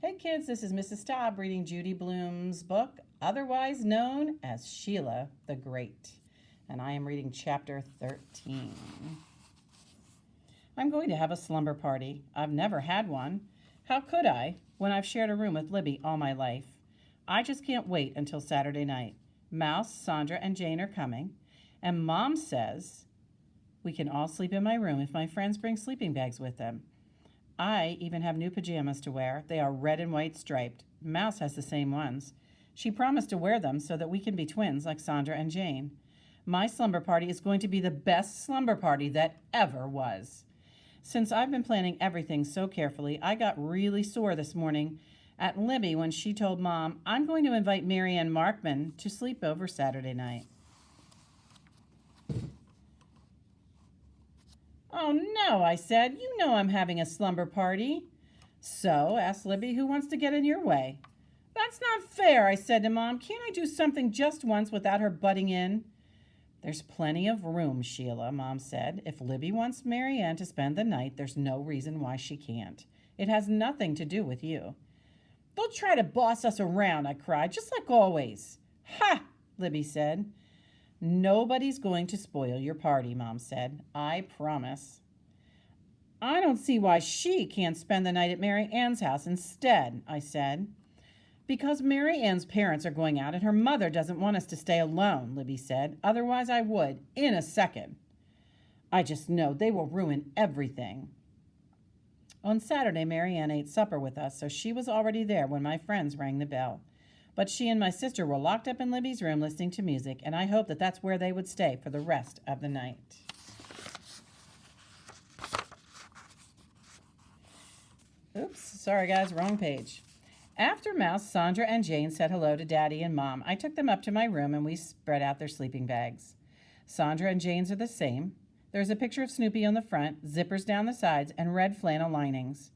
Hey kids, this is Mrs. Staub reading Judy Blume's book, otherwise known as Sheila the Great. And I am reading chapter 13. I'm going to have a slumber party. I've never had one. How could I, when I've shared a room with Libby all my life? I just can't wait until Saturday night. Mouse, Sandra, and Jane are coming. And Mom says we can all sleep in my room if my friends bring sleeping bags with them. I even have new pajamas to wear. They are red and white striped. Mouse has the same ones. She promised to wear them so that we can be twins like Sandra and Jane. My slumber party is going to be the best slumber party that ever was. Since I've been planning everything so carefully, I got really sore this morning at Libby when she told Mom, I'm going to invite Mary Ann Markman to sleep over Saturday night. Oh, no, I said. You know I'm having a slumber party. So, asked Libby, who wants to get in your way? That's not fair, I said to Mom. Can't I do something just once without her butting in? There's plenty of room, Sheila, Mom said. If Libby wants Mary Ann to spend the night, there's no reason why she can't. It has nothing to do with you. They'll try to boss us around, I cried, just like always. Ha, Libby said. Nobody's going to spoil your party, Mom said. I promise. I don't see why she can't spend the night at Mary Ann's house instead, I said. Because Mary Ann's parents are going out and her mother doesn't want us to stay alone, Libby said. Otherwise I would, in a second. I just know they will ruin everything. On Saturday, Mary Ann ate supper with us, so she was already there when my friends rang the bell. But she and my sister were locked up in Libby's room listening to music, and I hoped that that's where they would stay for the rest of the night. Oops, sorry guys, wrong page. After Mouse, Sandra, and Jane said hello to Daddy and Mom, I took them up to my room and we spread out their sleeping bags. Sandra and Jane's are the same. There's a picture of Snoopy on the front, zippers down the sides, and red flannel linings.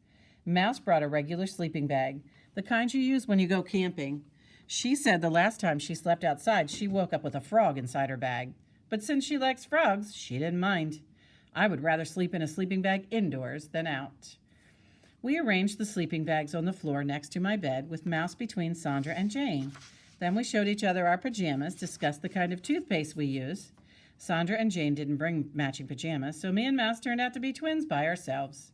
Mouse brought a regular sleeping bag, the kind you use when you go camping. She said the last time she slept outside, she woke up with a frog inside her bag. But since she likes frogs, she didn't mind. I would rather sleep in a sleeping bag indoors than out. We arranged the sleeping bags on the floor next to my bed with Mouse between Sandra and Jane. Then we showed each other our pajamas, discussed the kind of toothpaste we use. Sandra and Jane didn't bring matching pajamas, so me and Mouse turned out to be twins by ourselves.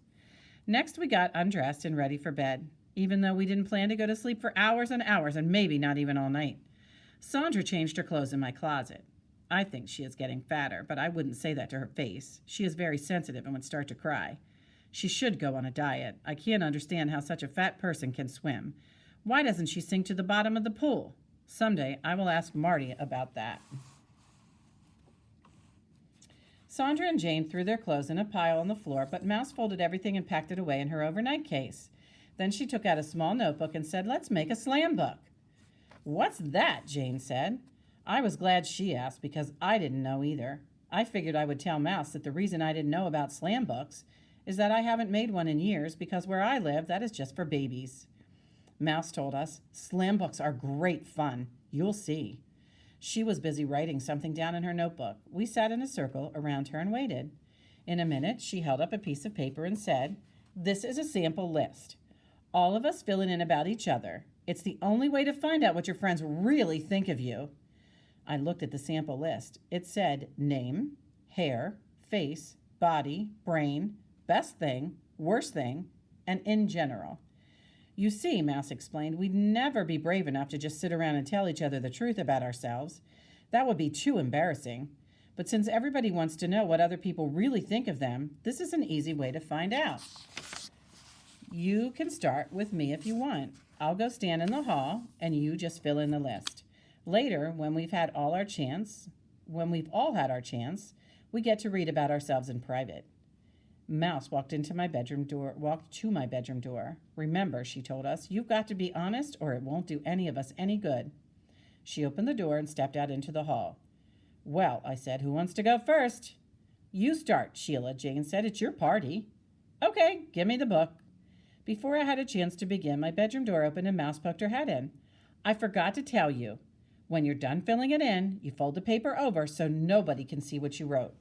Next, we got undressed and ready for bed, even though we didn't plan to go to sleep for hours and hours and maybe not even all night. Sandra changed her clothes in my closet. I think she is getting fatter, but I wouldn't say that to her face. She is very sensitive and would start to cry. She should go on a diet. I can't understand how such a fat person can swim. Why doesn't she sink to the bottom of the pool? Someday I will ask Marty about that. Sandra and Jane threw their clothes in a pile on the floor, but Mouse folded everything and packed it away in her overnight case. Then she took out a small notebook and said, "Let's make a slam book." "What's that?" Jane said. I was glad she asked because I didn't know either. I figured I would tell Mouse that the reason I didn't know about slam books is that I haven't made one in years because where I live, that is just for babies. Mouse told us, "Slam books are great fun. You'll see." She was busy writing something down in her notebook. We sat in a circle around her and waited. In a minute, she held up a piece of paper and said, "This is a sample list. All of us filling in about each other. It's the only way to find out what your friends really think of you." I looked at the sample list. It said name, hair, face, body, brain, best thing, worst thing, and in general. You see, Mouse explained, we'd never be brave enough to just sit around and tell each other the truth about ourselves. That would be too embarrassing. But since everybody wants to know what other people really think of them, this is an easy way to find out. You can start with me if you want. I'll go stand in the hall, and you just fill in the list. Later, when we've all had our chance, we get to read about ourselves in private. Mouse walked to my bedroom door. "Remember," she told us, "you've got to be honest or it won't do any of us any good." She opened the door and stepped out into the hall. "Well," I said, "who wants to go first?" "You start, Sheila," Jane said. "It's your party." "Okay, give me the book." Before I had a chance to begin, my bedroom door opened and Mouse poked her head in. "I forgot to tell you. When you're done filling it in, you fold the paper over so nobody can see what you wrote."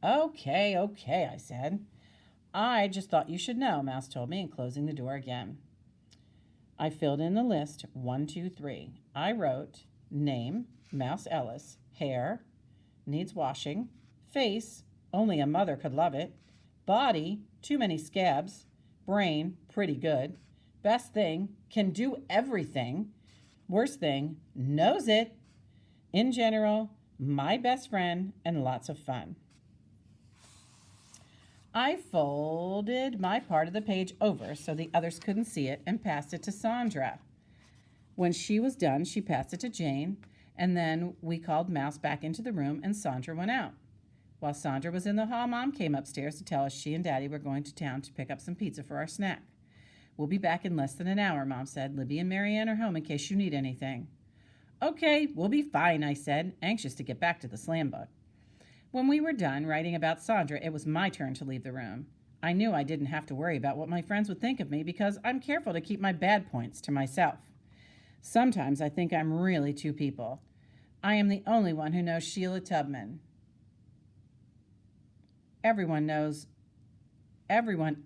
Okay, I said. "I just thought you should know," Mouse told me, and closing the door again. I filled in the list 1, 2, 3. I wrote name, Mouse Ellis, hair, needs washing, face, only a mother could love it, body, too many scabs, brain, pretty good, best thing, can do everything, worst thing, knows it, in general, my best friend, and lots of fun. I folded my part of the page over so the others couldn't see it and passed it to Sandra. When she was done, she passed it to Jane, and then we called Mouse back into the room and Sandra went out. While Sandra was in the hall, Mom came upstairs to tell us she and Daddy were going to town to pick up some pizza for our snack. We'll be back in less than an hour, Mom said. Libby and Marianne are home in case you need anything. Okay, we'll be fine, I said, anxious to get back to the slam book. When we were done writing about Sandra, it was my turn to leave the room. I knew I didn't have to worry about what my friends would think of me because I'm careful to keep my bad points to myself. Sometimes I think I'm really two people. I am the only one who knows Sheila Tubman. Everyone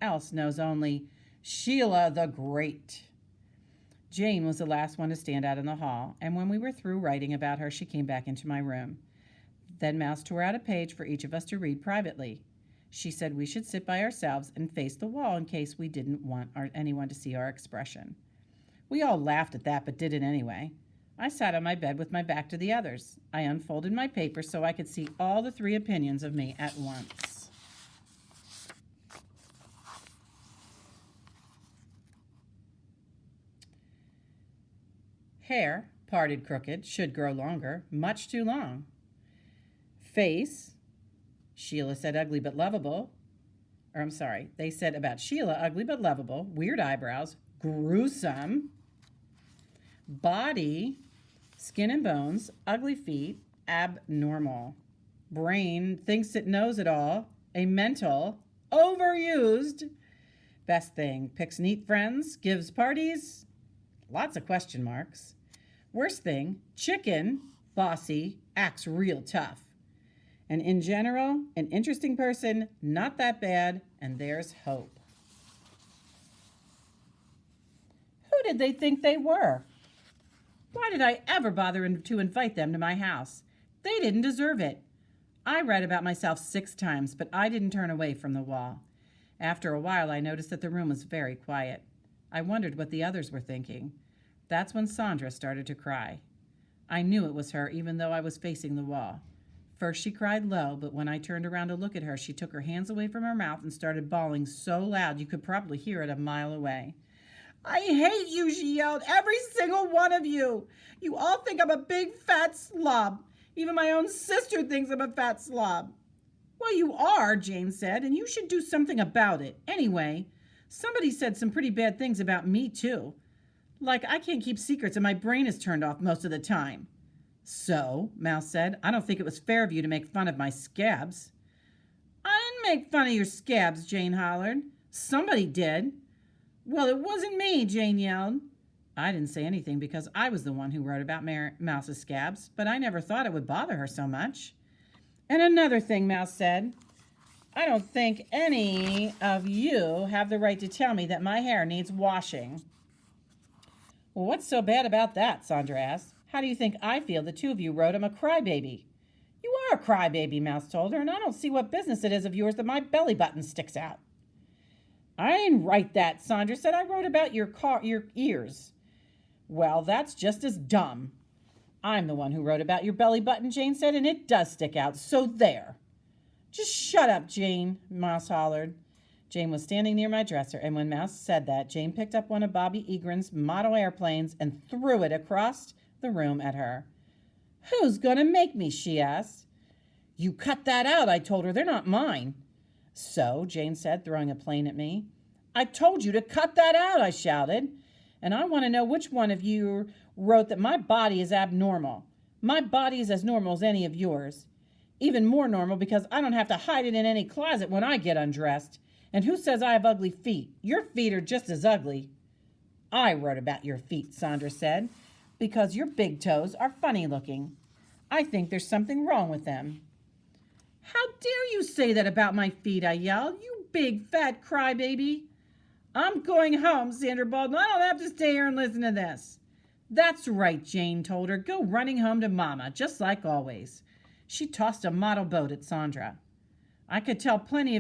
else knows only Sheila the Great. Jane was the last one to stand out in the hall, and when we were through writing about her, she came back into my room. Then Mouse tore out a page for each of us to read privately. She said we should sit by ourselves and face the wall in case we didn't want anyone to see our expression. We all laughed at that, but did it anyway. I sat on my bed with my back to the others. I unfolded my paper so I could see all the 3 opinions of me at once. Hair, parted crooked, should grow longer, much too long. Face, Sheila said ugly but lovable. They said about Sheila ugly but lovable, weird eyebrows, gruesome. Body, skin and bones, ugly feet, abnormal. Brain, thinks it knows it all, a mental, overused. Best thing, picks neat friends, gives parties, lots of question marks. Worst thing, chicken, bossy, acts real tough. And in general, an interesting person, not that bad, and there's hope. Who did they think they were? Why did I ever bother to invite them to my house? They didn't deserve it. I read about myself 6 times, but I didn't turn away from the wall. After a while, I noticed that the room was very quiet. I wondered what the others were thinking. That's when Sandra started to cry. I knew it was her, even though I was facing the wall. First she cried low, but when I turned around to look at her, she took her hands away from her mouth and started bawling so loud you could probably hear it a mile away. I hate you, she yelled, every single one of you. You all think I'm a big fat slob. Even my own sister thinks I'm a fat slob. Well, you are, Jane said, and you should do something about it. Anyway, somebody said some pretty bad things about me, too. Like I can't keep secrets and my brain is turned off most of the time. So, Mouse said, I don't think it was fair of you to make fun of my scabs. I didn't make fun of your scabs, Jane hollered. Somebody did. Well, it wasn't me, Jane yelled. I didn't say anything because I was the one who wrote about Mouse's scabs, but I never thought it would bother her so much. And another thing, Mouse said, I don't think any of you have the right to tell me that my hair needs washing. Well, what's so bad about that? Sandra asked. How do you think I feel the 2 of you wrote him a crybaby? You are a crybaby, Mouse told her, and I don't see what business it is of yours that my belly button sticks out. I didn't write that, Sandra said. I wrote about your ears. Well, that's just as dumb. I'm the one who wrote about your belly button, Jane said, and it does stick out, so there. Just shut up, Jane, Mouse hollered. Jane was standing near my dresser, and when Mouse said that, Jane picked up one of Bobby Egren's model airplanes and threw it across the room at her. Who's going to make me? She asked. You cut that out, I told her. They're not mine. So, Jane said, throwing a plane at me. I told you to cut that out, I shouted. And I want to know which one of you wrote that my body is abnormal. My body is as normal as any of yours. Even more normal because I don't have to hide it in any closet when I get undressed. And who says I have ugly feet? Your feet are just as ugly. I wrote about your feet, Sandra said, because your big toes are funny looking. I think there's something wrong with them. How dare you say that about my feet, I yelled. You big fat crybaby. I'm going home, Sandra Baldwin. I don't have to stay here and listen to this. That's right, Jane told her. Go running home to Mama, just like always. She tossed a model boat at Sandra. I could tell plenty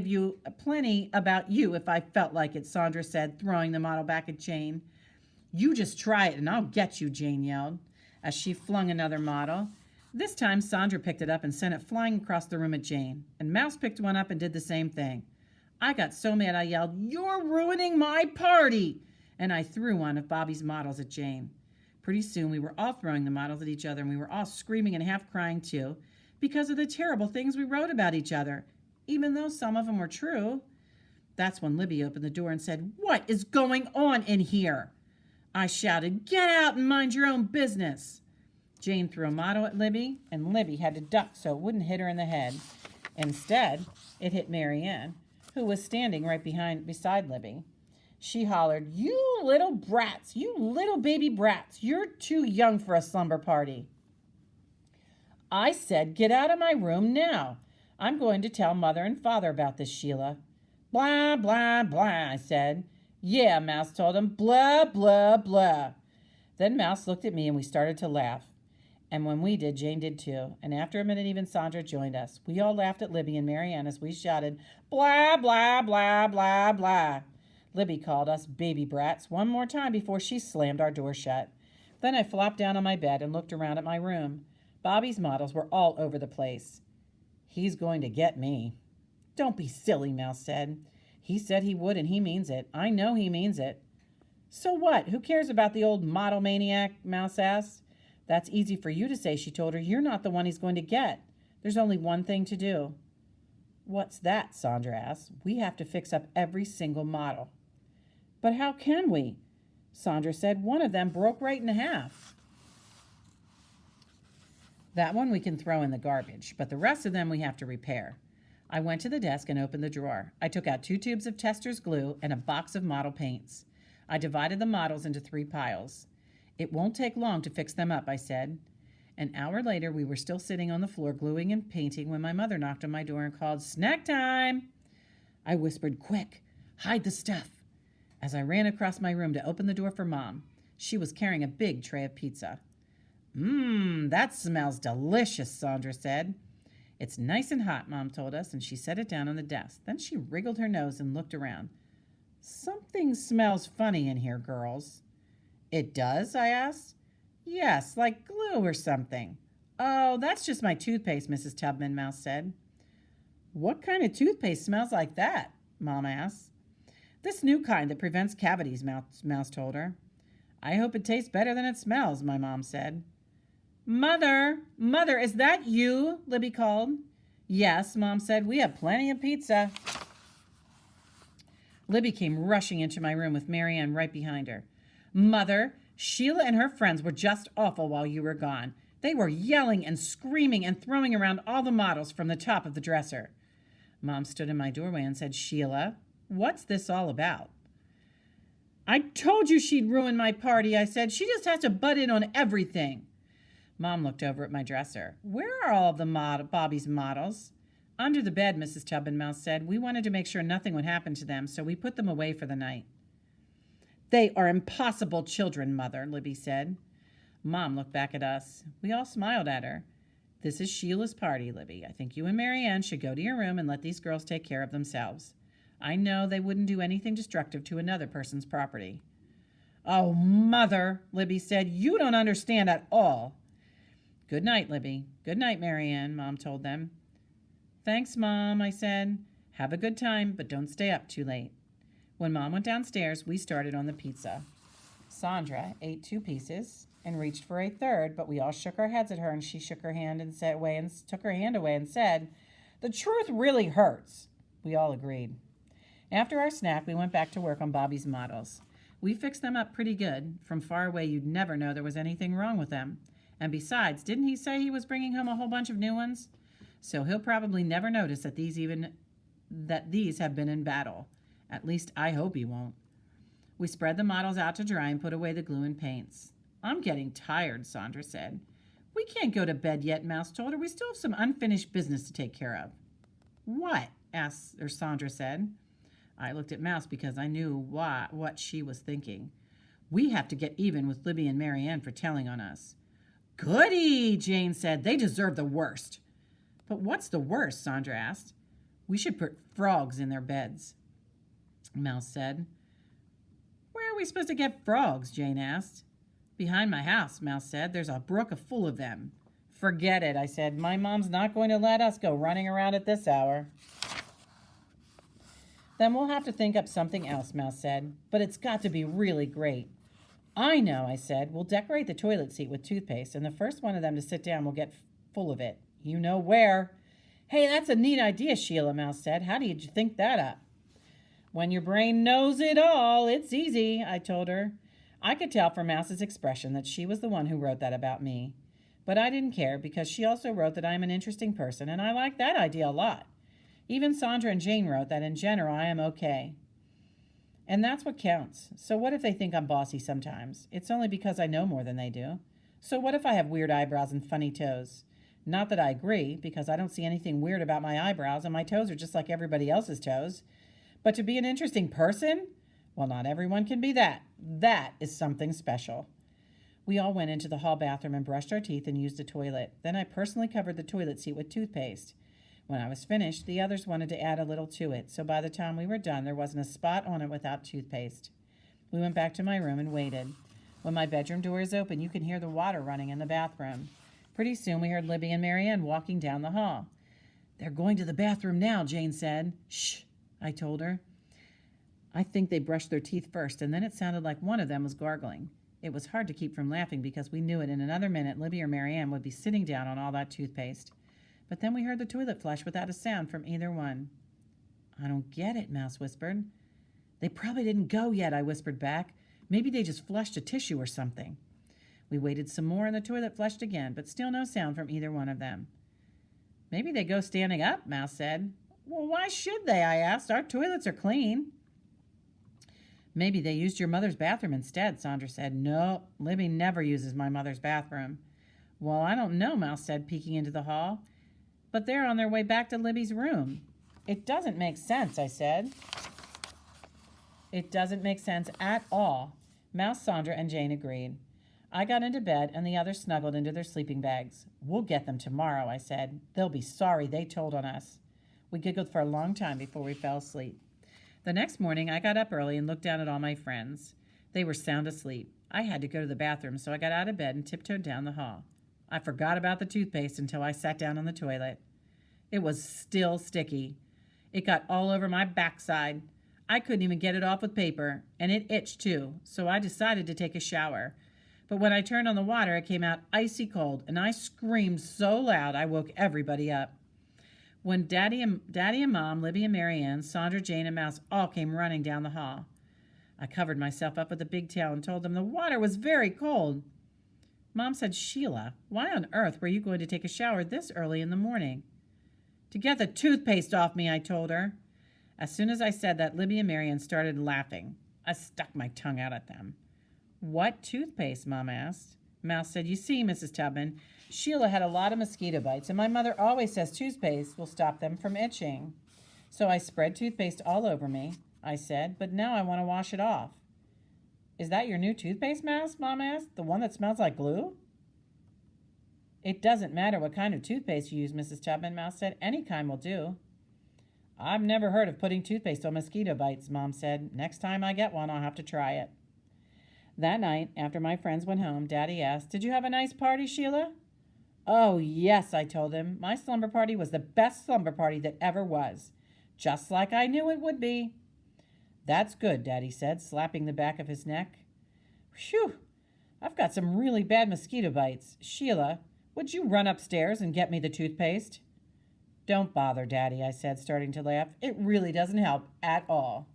about you if I felt like it, Sandra said, throwing the model back at Jane. You just try it and I'll get you, Jane yelled, as she flung another model. This time, Sandra picked it up and sent it flying across the room at Jane, and Mouse picked one up and did the same thing. I got so mad I yelled, "You're ruining my party!" And I threw one of Bobby's models at Jane. Pretty soon, we were all throwing the models at each other, and we were all screaming and half crying, too, because of the terrible things we wrote about each other, even though some of them were true. That's when Libby opened the door and said, "What is going on in here?" I shouted, "Get out and mind your own business." Jane threw a model at Libby, and Libby had to duck so it wouldn't hit her in the head. Instead, it hit Mary Ann, who was standing right beside Libby. She hollered, "You little brats, you little baby brats, you're too young for a slumber party." I said, "Get out of my room now. I'm going to tell Mother and Father about this, Sheila." "Blah, blah, blah," I said. "Yeah," Mouse told him, "blah, blah, blah." Then Mouse looked at me and we started to laugh. And when we did, Jane did too. And after a minute, even Sandra joined us. We all laughed at Libby and Mary Ann as we shouted, "Blah, blah, blah, blah, blah." Libby called us baby brats one more time before she slammed our door shut. Then I flopped down on my bed and looked around at my room. Bobby's models were all over the place. "He's going to get me." "Don't be silly," Mouse said. "He said he would, and he means it. I know he means it." "So what? Who cares about the old model maniac?" Mouse asked. "That's easy for you to say," she told her. "You're not the one he's going to get. There's only one thing to do." "What's that?" Sandra asked. "We have to fix up every single model." "But how can we?" Sandra said. "One of them broke right in half." "That one we can throw in the garbage, but the rest of them we have to repair." I went to the desk and opened the drawer. I took out 2 tubes of Tester's glue and a box of model paints. I divided the models into 3 piles. "It won't take long to fix them up," I said. An hour later, we were still sitting on the floor gluing and painting when my mother knocked on my door and called, "Snack time!" I whispered, "Quick, hide the stuff," as I ran across my room to open the door for Mom. She was carrying a big tray of pizza. That smells delicious," Sandra said. "It's nice and hot," Mom told us, and she set it down on the desk. Then she wriggled her nose and looked around. "Something smells funny in here, girls." "It does?" I asked. "Yes, like glue or something." "Oh, that's just my toothpaste," Mrs. Tubman, Mouse said. "What kind of toothpaste smells like that?" Mom asked. "This new kind that prevents cavities," Mouse told her. "I hope it tastes better than it smells," my mom said. Mother, is that you?" Libby called. "Yes," Mom said. "We have plenty of pizza." Libby came rushing into my room with Mary Ann right behind her. "Mother, Sheila and her friends were just awful while you were gone. They were yelling and screaming and throwing around all the models from the top of the dresser." Mom stood in my doorway and said, "Sheila, what's this all about?" "I told you she'd ruin my party," I said. "She just has to butt in on everything." Mom looked over at my dresser. "Where are all of Bobby's models?" "Under the bed," Mrs. Tubman Mouse said. "We wanted to make sure nothing would happen to them, so we put them away for the night." "They are impossible children, Mother," Libby said. Mom looked back at us. We all smiled at her. "This is Sheila's party, Libby. I think you and Mary Ann should go to your room and let these girls take care of themselves. I know they wouldn't do anything destructive to another person's property." "Oh, Mother," Libby said, "you don't understand at all." "Good night, Libby. Good night, Mary Ann," Mom told them. "Thanks, Mom," I said. "Have a good time, but don't stay up too late." When Mom went downstairs, we started on the pizza. Sandra ate 2 pieces and reached for a third, but we all shook our heads at her, and she shook her hand and took her hand away and said, "The truth really hurts." We all agreed. After our snack, we went back to work on Bobby's models. We fixed them up pretty good. From far away, you'd never know there was anything wrong with them. And besides, didn't he say he was bringing home a whole bunch of new ones? So he'll probably never notice that these have been in battle. At least I hope he won't. We spread the models out to dry and put away the glue and paints. "I'm getting tired," Sandra said. "We can't go to bed yet," Mouse told her. "We still have some unfinished business to take care of." "What?" Sandra said. I looked at Mouse because I knew what she was thinking. We have to get even with Libby and Marianne for telling on us. Goody, Jane said. They deserve the worst. But what's the worst? Sandra asked. We should put frogs in their beds, Mouse said. Where are we supposed to get frogs? Jane asked. Behind my house, Mouse said. There's a brook full of them. Forget it, I said. My mom's not going to let us go running around at this hour. Then we'll have to think up something else, Mouse said. But it's got to be really great. I know, I said. We'll decorate the toilet seat with toothpaste, and the first one of them to sit down will get full of it. You know where. Hey, that's a neat idea, Sheila, Mouse said. How did you think that up? When your brain knows it all, it's easy, I told her. I could tell from Mouse's expression that she was the one who wrote that about me. But I didn't care because she also wrote that I am an interesting person, and I like that idea a lot. Even Sandra and Jane wrote that in general I am okay. And that's what counts. So what if they think I'm bossy sometimes? It's only because I know more than they do. So what if I have weird eyebrows and funny toes? Not that I agree, because I don't see anything weird about my eyebrows, and my toes are just like everybody else's toes. But to be an interesting person? Well, not everyone can be that. That is something special. We all went into the hall bathroom and brushed our teeth and used the toilet. Then I personally covered the toilet seat with toothpaste. When I was finished, the others wanted to add a little to it, so by the time we were done, there wasn't a spot on it without toothpaste. We went back to my room and waited. When my bedroom door is open, you can hear the water running in the bathroom. Pretty soon we heard Libby and Marianne walking down the hall. They're going to the bathroom now, Jane said. Shh, I told her. I think they brushed their teeth first, and then it sounded like one of them was gargling. It was hard to keep from laughing because we knew it in another minute Libby or Marianne would be sitting down on all that toothpaste. But then we heard the toilet flush without a sound from either one. I don't get it, Mouse whispered. They probably didn't go yet, I whispered back. Maybe they just flushed a tissue or something. We waited some more and the toilet flushed again, but still no sound from either one of them. Maybe they go standing up, Mouse said. Well, why should they? I asked. Our toilets are clean. Maybe they used your mother's bathroom instead, Sandra said. No, Libby never uses my mother's bathroom. Well, I don't know, Mouse said, peeking into the hall. But they're on their way back to Libby's room. It doesn't make sense, I said. It doesn't make sense at all. Mouse, Sandra, and Jane agreed. I got into bed, and the others snuggled into their sleeping bags. We'll get them tomorrow, I said. They'll be sorry they told on us. We giggled for a long time before we fell asleep. The next morning, I got up early and looked down at all my friends. They were sound asleep. I had to go to the bathroom, so I got out of bed and tiptoed down the hall. I forgot about the toothpaste until I sat down on the toilet. It was still sticky. It got all over my backside. I couldn't even get it off with paper, and it itched too, so I decided to take a shower. But when I turned on the water, it came out icy cold, and I screamed so loud I woke everybody up. When Daddy and Mom, Libby and Marianne, Sandra, Jane, and Mouse all came running down the hall. I covered myself up with a big towel and told them the water was very cold. Mom said, Sheila, why on earth were you going to take a shower this early in the morning? To get the toothpaste off me, I told her. As soon as I said that, Libby and Marianne started laughing. I stuck my tongue out at them. What toothpaste, Mom asked. Mouse said, you see, Mrs. Tubman, Sheila had a lot of mosquito bites, and my mother always says toothpaste will stop them from itching. So I spread toothpaste all over me, I said, but now I want to wash it off. Is that your new toothpaste, Mouse? Mom asked. The one that smells like glue? It doesn't matter what kind of toothpaste you use, Mrs. Tubman, Mouse said. Any kind will do. I've never heard of putting toothpaste on mosquito bites, Mom said. Next time I get one, I'll have to try it. That night, after my friends went home, Daddy asked, Did you have a nice party, Sheila? Oh, yes, I told him. My slumber party was the best slumber party that ever was. Just like I knew it would be. That's good, Daddy said, slapping the back of his neck. Phew, I've got some really bad mosquito bites. Sheila, would you run upstairs and get me the toothpaste? Don't bother, Daddy, I said, starting to laugh. It really doesn't help at all.